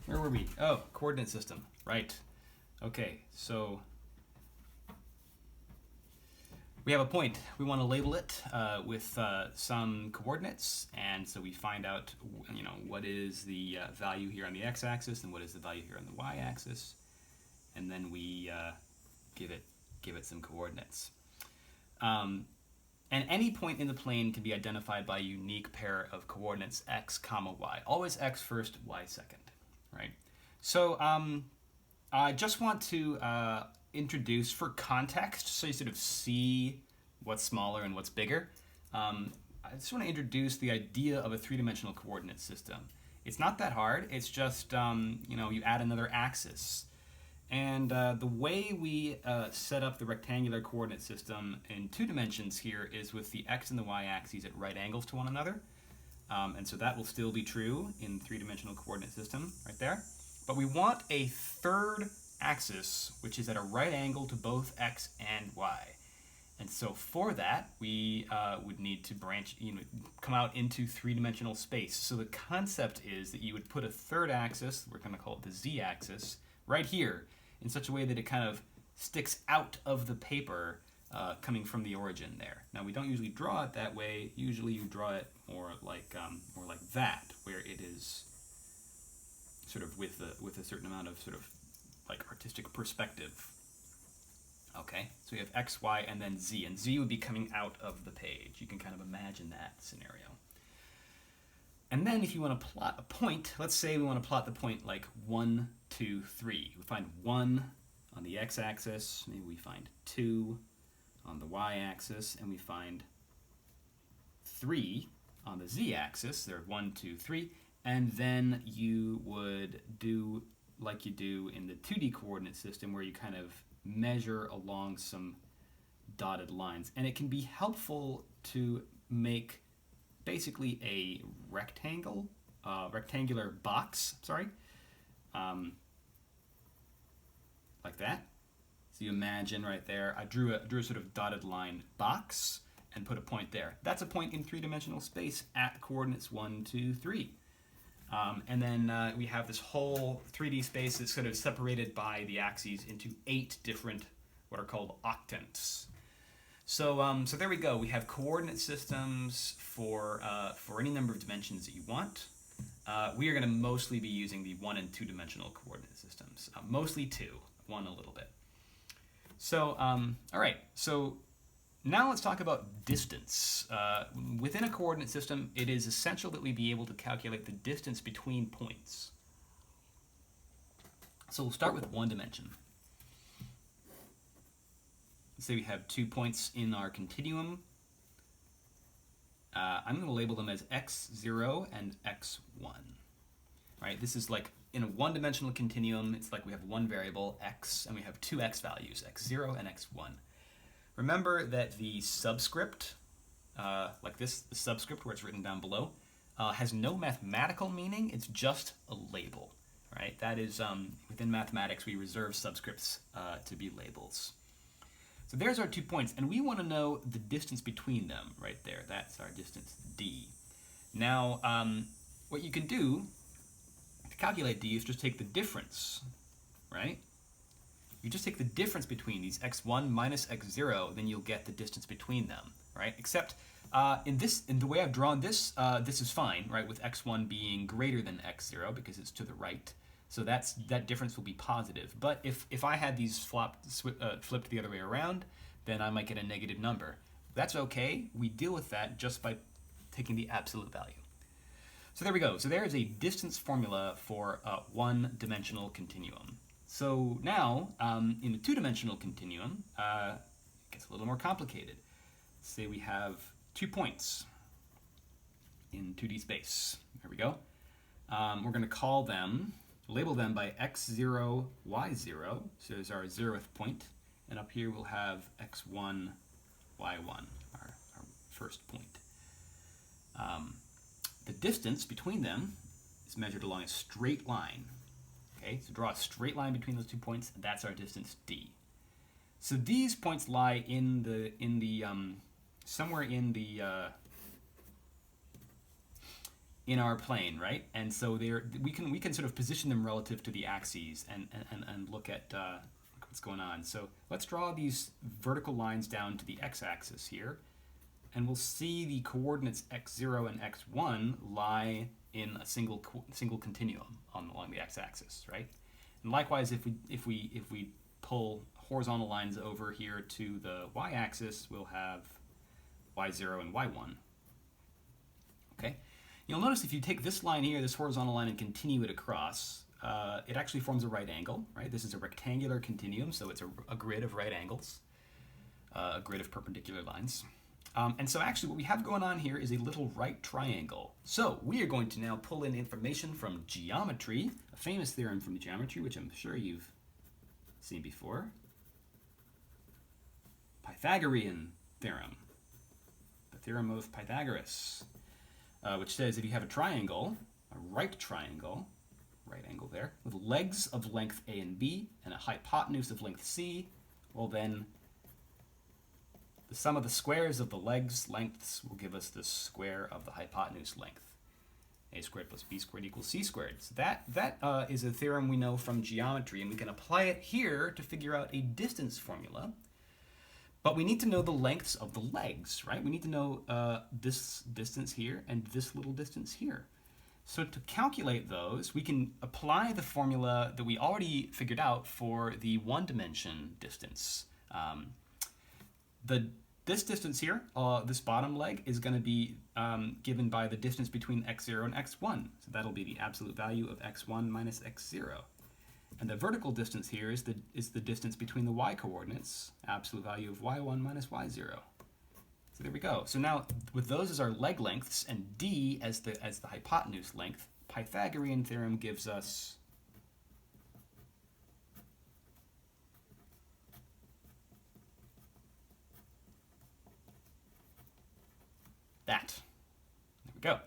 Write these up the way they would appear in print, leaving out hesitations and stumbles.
Where were we? Oh, coordinate system. Right. Okay, so we have a point. We want to label it with some coordinates, and so we find out, what is the value here on the x-axis and what is the value here on the y-axis, and then we give it some coordinates. And any point in the plane can be identified by a unique pair of coordinates x comma y. Always x first, y second, right? So I just want to introduce, for context, so you sort of see what's smaller and what's bigger. I just want to introduce the idea of a three-dimensional coordinate system. It's not that hard. It's just, you add another axis. And the way we set up the rectangular coordinate system in 2 dimensions here is with the x and the y axes at right angles to one another. And so that will still be true in 3-dimensional coordinate system right there. But we want a third axis which is at a right angle to both x and y. And so for that, we would need to come out into 3-dimensional space. So the concept is that you would put a third axis, we're going to call it the z-axis, right here, in such a way that it kind of sticks out of the paper coming from the origin there. Now we don't usually draw it that way. Usually you draw it more like that, where it is sort of with a certain amount of sort of like artistic perspective. Okay, so we have x, y, and then z, and z would be coming out of the page. You can kind of imagine that scenario. And then if you want to plot a point, let's say we want to plot the point like 1, 2, 3. We find 1 on the x-axis, maybe we find 2 on the y-axis, and we find 3 on the z-axis. There are 1, 2, 3, and then you would do like you do in the 2D coordinate system, where you kind of measure along some dotted lines. And it can be helpful to make basically a rectangular box, like that. So you imagine right there, I drew a sort of dotted line box and put a point there. That's a point in 3-dimensional space at coordinates 1, 2, 3. And then we have this whole 3D space that's sort of separated by the axes into 8 different, what are called octants. So there we go. We have coordinate systems for any number of dimensions that you want. We are going to mostly be using the 1 and 2-dimensional coordinate systems. Mostly 2, 1 a little bit. So, all right. So now let's talk about distance. Within a coordinate system, it is essential that we be able to calculate the distance between points. So we'll start with 1 dimension. Let's say we have 2 points in our continuum. I'm going to label them as x0 and x1. Right? This is like in a 1-dimensional continuum, it's like we have one variable, x, and we have 2 x values, x0 and x1. Remember that the subscript, like this, the subscript where it's written down below, has no mathematical meaning. It's just a label. Right? That is, within mathematics, we reserve subscripts to be labels. So there's our 2 points, and we want to know the distance between them right there. That's our distance, d. Now, what you can do to calculate d is just take the difference, right? You just take the difference between these x1 minus x0, then you'll get the distance between them, right? Except in the way I've drawn this, this is fine, right? With x1 being greater than x0 because it's to the right. So that difference will be positive. But if I had these flipped the other way around, then I might get a negative number. That's okay. We deal with that just by taking the absolute value. So there we go. So there is a distance formula for a 1-dimensional continuum. So now, in a 2-dimensional continuum, it gets a little more complicated. Say we have 2 points in 2D space. There we go. We're going to label them by x0, y0, so there's our 0th point, and up here we'll have x1, y1, our first point. The distance between them is measured along a straight line. Okay, so draw a straight line between those 2 points, and that's our distance d. So these points lie somewhere in the in our plane, right? And so we can sort of position them relative to the axes and look at what's going on. So let's draw these vertical lines down to the x-axis here, and we'll see the coordinates x0 and x1 lie in a single continuum along the x-axis, right? And likewise, if we pull horizontal lines over here to the y-axis, we'll have y0 and y1. Okay. You'll notice if you take this line here, this horizontal line, and continue it across, it actually forms a right angle, right? This is a rectangular continuum, so it's a grid of right angles, a grid of perpendicular lines. And so actually what we have going on here is a little right triangle. So we are going to now pull in information from geometry, a famous theorem from geometry, which I'm sure you've seen before. Pythagorean theorem, the theorem of Pythagoras. Which says if you have a triangle, a right angle there, with legs of length A and B and a hypotenuse of length C, well then the sum of the squares of the legs lengths will give us the square of the hypotenuse length. A squared plus B squared equals C squared. So that is a theorem we know from geometry, and we can apply it here to figure out a distance formula. But we need to know the lengths of the legs, right? We need to know this distance here and this little distance here. So to calculate those, we can apply the formula that we already figured out for the one-dimension distance. This distance here, this bottom leg, is going to be given by the distance between x0 and x1. So that'll be the absolute value of x1 minus x0. And the vertical distance here is the distance between the y-coordinates, absolute value of y1 minus y0. So there we go. So now with those as our leg lengths and d as the hypotenuse length, Pythagorean theorem gives us that. There we go.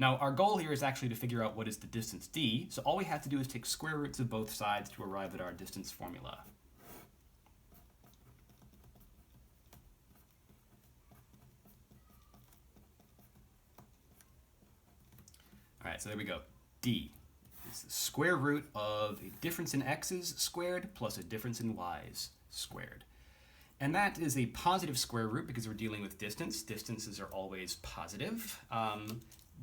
Now, our goal here is actually to figure out what is the distance d, so all we have to do is take square roots of both sides to arrive at our distance formula. All right, so there we go. D is the square root of a difference in x's squared plus a difference in y's squared. And that is a positive square root because we're dealing with distance. Distances are always positive.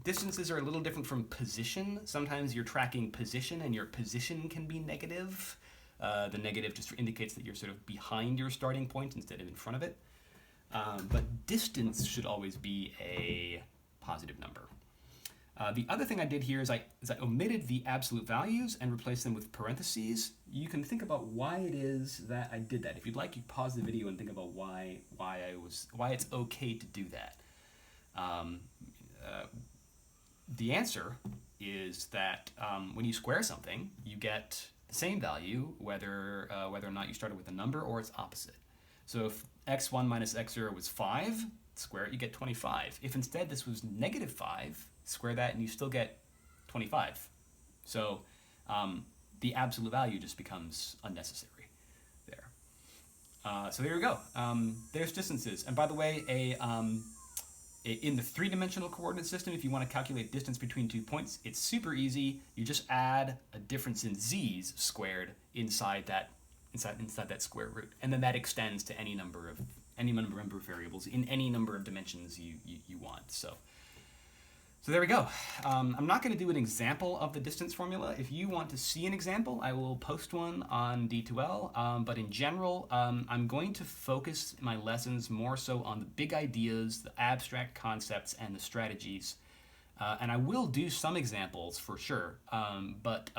Distances are a little different from position. Sometimes you're tracking position and your position can be negative. The negative just indicates that you're sort of behind your starting point instead of in front of it. But distance should always be a positive number. The other thing I did here is I omitted the absolute values and replaced them with parentheses. You can think about why it is that I did that. If you'd like, you pause the video and think about why it's okay to do that. The answer is that when you square something, you get the same value whether or not you started with a number or its opposite. So if x1 minus x0 was 5, square it, you get 25. If instead this was negative 5, square that and you still get 25. So the absolute value just becomes unnecessary there. So there you go. There's distances. And by the way, in the three-dimensional coordinate system, if you want to calculate distance between 2 points, it's super easy. You just add a difference in z's squared inside that square root, and then that extends to any number of variables in any number of dimensions you want. So there we go. I'm not going to do an example of the distance formula. If you want to see an example, I will post one on D2L. But in general, I'm going to focus my lessons more so on the big ideas, the abstract concepts, and the strategies. And I will do some examples for sure. But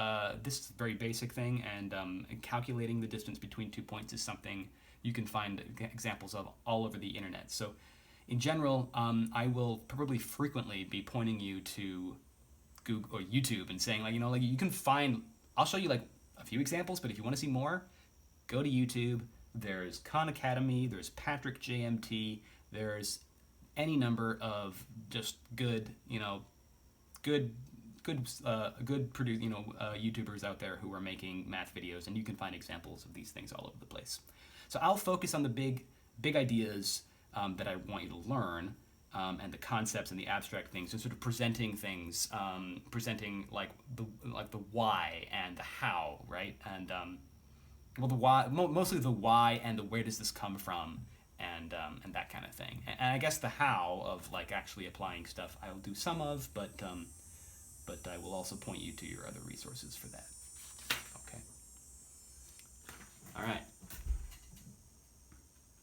this is a very basic thing, and calculating the distance between 2 points is something you can find examples of all over the internet. So in general, I will probably frequently be pointing you to Google or YouTube and saying, you can find, I'll show you like a few examples, but if you want to see more, go to YouTube. There's Khan Academy, there's Patrick JMT, there's any number of just good YouTubers out there who are making math videos, and you can find examples of these things all over the place. So I'll focus on the big ideas that I want you to learn, and the concepts and the abstract things, and sort of presenting things, presenting like the why and the how, right? And well, the why, mostly the why and the where does this come from, and that kind of thing. And I guess the how of like actually applying stuff I will do some of, but I will also point you to your other resources for that. Okay. All right.